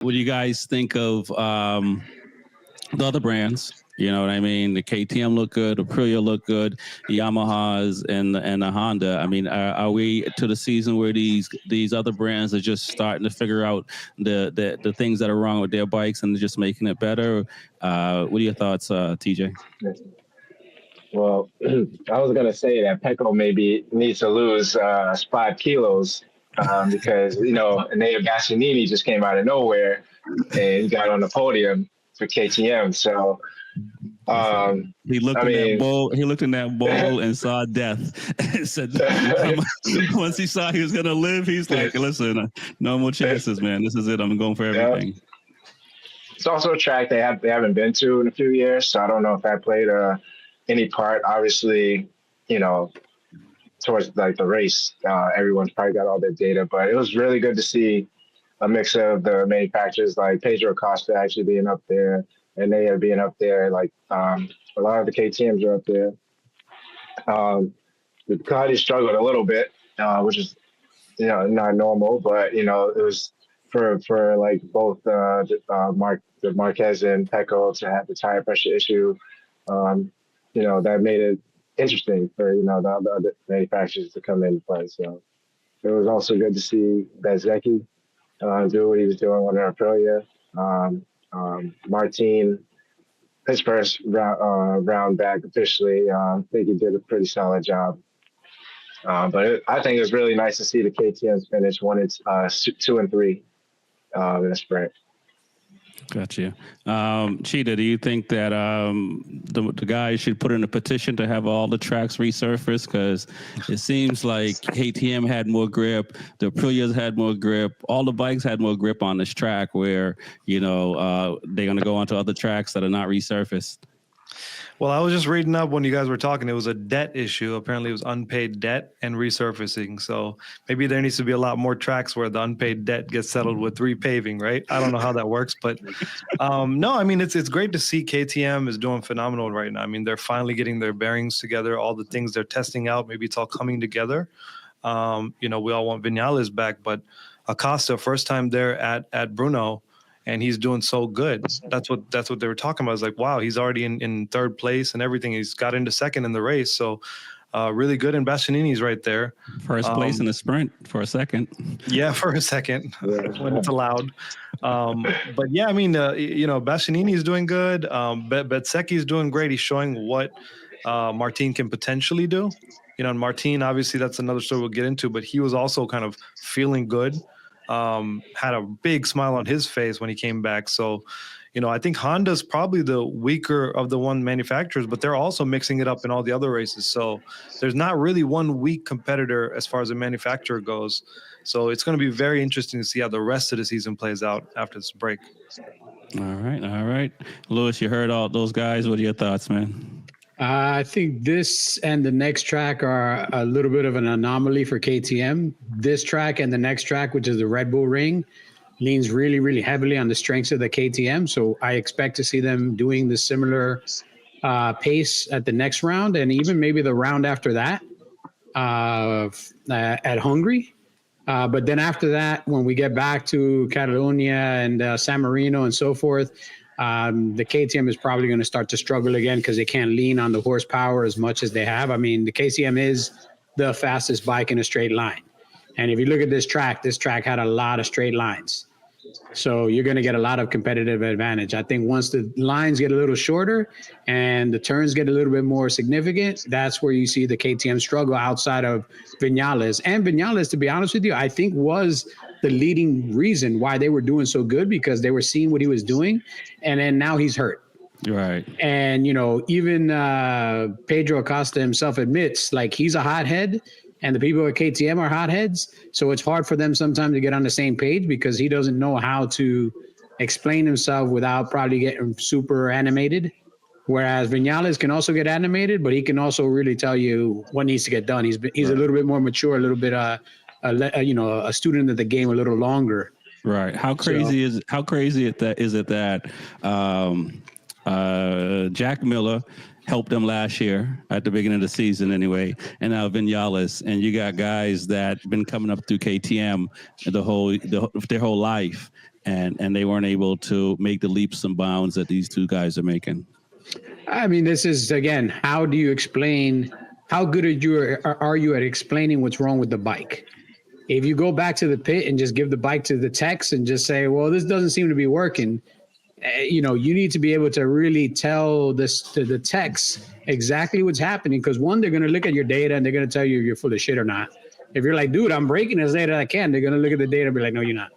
What do you guys think of the other brands? You know what I mean? The KTM look good, the Aprilia look good, the Yamahas and the Honda. I mean, are we to the season where these other brands are just starting to figure out the things that are wrong with their bikes and just making it better? What are your thoughts, TJ? Well, I was gonna say that Pecco maybe needs to lose 5 kilos because Neo Gassinini just came out of nowhere and he got on the podium for KTM. So he looked in that bowl. He looked in that bowl and saw death. And said, once he saw he was gonna live, he's like, "Listen, no more chances, man. This is it. I'm going for everything." Yeah. It's also a track they haven't been to in a few years, so I don't know if that played any part. Obviously, towards like the race, everyone's probably got all their data, but it was really good to see a mix of the manufacturers like Pedro Acosta actually being up there and they are being up there. Like a lot of the KTMs are up there. The Ducati struggled a little bit, which is not normal, but it was for like both Marquez and Pecco to have the tire pressure issue. That made it interesting for the other manufacturers to come in play. So it was also good to see Bezzecchi do what he was doing on Aprilia. Martin, his first round back officially, I think he did a pretty solid job. But I think it was really nice to see the KTMs finish 2 and 3 in the sprint. Gotcha. Cheetah, do you think that the guys should put in a petition to have all the tracks resurfaced? Because it seems like KTM had more grip, the Aprilias had more grip, all the bikes had more grip on this track where, they're going to go onto other tracks that are not resurfaced. Well, I was just reading up when you guys were talking. It was a debt issue. Apparently, it was unpaid debt and resurfacing. So maybe there needs to be a lot more tracks where the unpaid debt gets settled with repaving, right? I don't know how that works, but no, I mean, it's great to see KTM is doing phenomenal right now. I mean, they're finally getting their bearings together, all the things they're testing out. Maybe it's all coming together. We all want Vinales back, but Acosta, first time there at Brno, and he's doing so good. That's what they were talking about. It's like, wow, he's already in third place and everything. He's got into second in the race. So really good. And Bastianini's right there. First place in the sprint for a second. Yeah, for a second when it's allowed. But yeah, I mean, Bastianini is doing good. Bezzecchi is doing great. He's showing what Martin can potentially do. And Martin, obviously, that's another story we'll get into, but he was also kind of feeling good. Had a big smile on his face when he came back. So, I think Honda's probably the weaker of the one manufacturers, but they're also mixing it up in all the other races. So there's not really one weak competitor as far as a manufacturer goes. So it's going to be very interesting to see how the rest of the season plays out after this break. All right. Lewis, you heard all those guys. What are your thoughts, man? I think this and the next track are a little bit of an anomaly for KTM. This track and the next track, which is the Red Bull Ring, leans really, really heavily on the strengths of the KTM. So I expect to see them doing the similar pace at the next round and even maybe the round after that at Hungary. But then after that, when we get back to Catalonia and San Marino and so forth, the KTM is probably going to start to struggle again because they can't lean on the horsepower as much as they have. I mean, the KTM is the fastest bike in a straight line. And if you look at this track had a lot of straight lines. So you're going to get a lot of competitive advantage. I think once the lines get a little shorter and the turns get a little bit more significant, that's where you see the KTM struggle outside of Vinales. And Vinales, to be honest with you, I think was the leading reason why they were doing so good because they were seeing what he was doing. And then now he's hurt. Right. And, even Pedro Acosta himself admits, like, he's a hothead and the people at KTM are hotheads. So it's hard for them sometimes to get on the same page because he doesn't know how to explain himself without probably getting super animated. Whereas Vinales can also get animated, but he can also really tell you what needs to get done. He's a little bit more mature, a little bit, a student of the game a little longer. Right. How crazy is it that Jack Miller helped them last year at the beginning of the season anyway, and now Vinales, and you got guys that been coming up through KTM their whole life, and they weren't able to make the leaps and bounds that these two guys are making. I mean, this is, again, how do you explain, how good are you at explaining what's wrong with the bike? If you go back to the pit and just give the bike to the techs and just say, well, this doesn't seem to be working, you need to be able to really tell this to the techs exactly what's happening. Because one, they're going to look at your data and they're going to tell you if you're full of shit or not. If you're like, dude, I'm breaking as late as I can, they're going to look at the data and be like, no, you're not.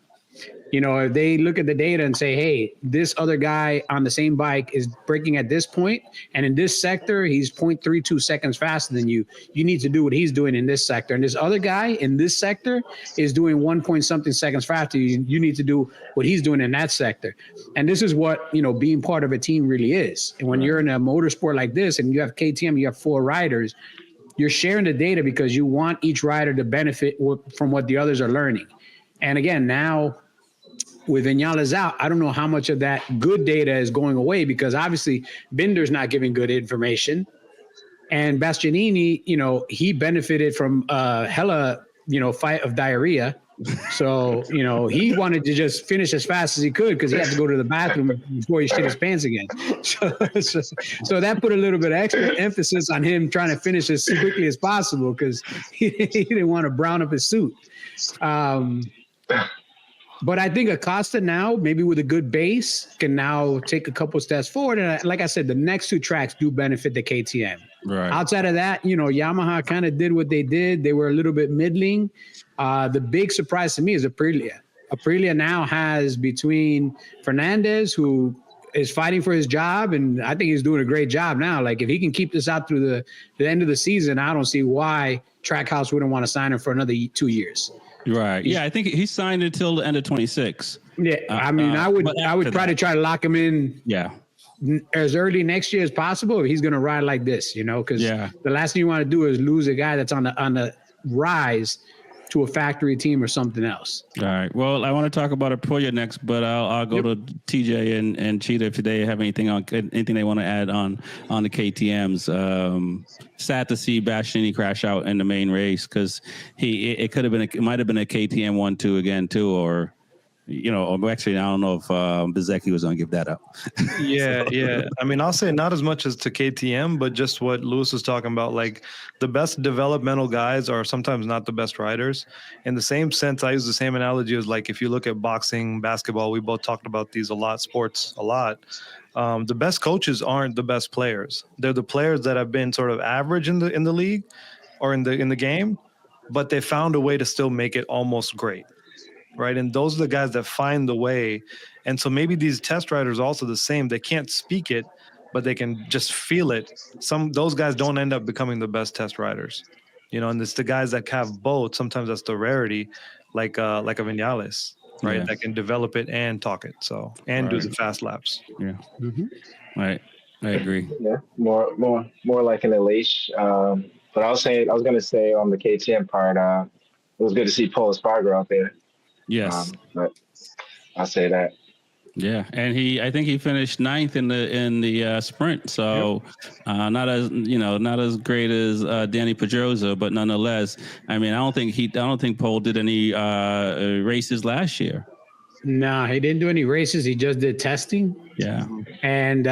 If they look at the data and say, hey, this other guy on the same bike is braking at this point, and in this sector, he's 0.32 seconds faster than you. You need to do what he's doing in this sector. And this other guy in this sector is doing 1 point something seconds faster. You need to do what he's doing in that sector. And this is what, being part of a team really is. And when you're in a motorsport like this and you have KTM, you have 4 riders, you're sharing the data because you want each rider to benefit from what the others are learning. And again, now, with Viñales out, I don't know how much of that good data is going away because obviously Binder's not giving good information. And Bastianini, he benefited from hella, fight of diarrhea. So, he wanted to just finish as fast as he could because he had to go to the bathroom before he shit his pants again. So that put a little bit of extra emphasis on him trying to finish as quickly as possible because he didn't want to brown up his suit. But I think Acosta now, maybe with a good base, can now take a couple steps forward. And like I said, the next 2 tracks do benefit the KTM. Right. Outside of that, Yamaha kind of did what they did. They were a little bit middling. The big surprise to me is Aprilia. Aprilia now has between Fernandez, who is fighting for his job, and I think he's doing a great job now. Like, if he can keep this out through the end of the season, I don't see why Trackhouse wouldn't want to sign him for another 2 years. Right. Yeah, I think he signed it till the end of 26. Yeah, I mean, I would probably try to lock him in. Yeah. As early next year as possible if he's going to ride like this, because the last thing you want to do is lose a guy that's on the rise to a factory team or something else. All right. Well, I want to talk about Aprilia next, but I'll go to TJ and Cheetah if they have anything they want to add on the KTMs. Sad to see Bastianini crash out in the main race because it might have been a KTM 1-2 again too, or actually, I don't know if Bezecchi was going to give that up. Yeah. I mean, I'll say not as much as to KTM, but just what Lewis was talking about. Like, the best developmental guys are sometimes not the best riders. In the same sense, I use the same analogy as, like, if you look at boxing, basketball, we both talked about these a lot, sports a lot. The best coaches aren't the best players. They're the players that have been sort of average in the league or in the game, but they found a way to still make it almost great. Right. And those are the guys that find the way. And so maybe these test riders are also the same. They can't speak it, but they can just feel it. Those guys don't end up becoming the best test riders, and it's the guys that have both. Sometimes that's the rarity, like a Viñales, right? Yeah. That can develop it and talk it. So, and do the fast laps. Yeah. Mm-hmm. Right. I agree. Yeah. More like an Elish. But I was going to say on the KTM part, it was good to see Paul Espargaro out there. Yes, but I'll say that. Yeah, and I think he finished 9th in the sprint. So not as great as Danny Pedrosa, but nonetheless, I mean, I don't think Paul did any races last year. No, he didn't do any races. He just did testing. Yeah, and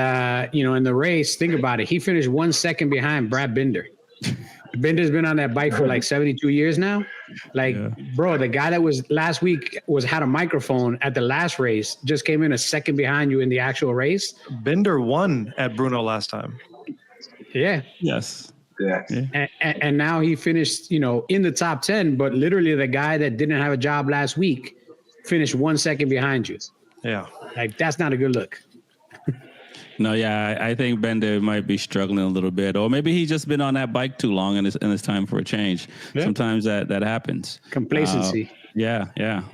in the race, think about it. He finished 1 second behind Brad Binder. Binder's been on that bike for like 72 years now. Bro, the guy that was last week had a microphone at the last race, just came in a second behind you in the actual race. Binder won at Bruno last time. Yeah. Yes. Yeah. And now he finished, in the top 10, but literally the guy that didn't have a job last week finished 1 second behind you. Yeah. Like, that's not a good look. No, yeah, I think Bender might be struggling a little bit, or maybe he's just been on that bike too long, and it's time for a change. Yeah. Sometimes that happens. Complacency. Yeah.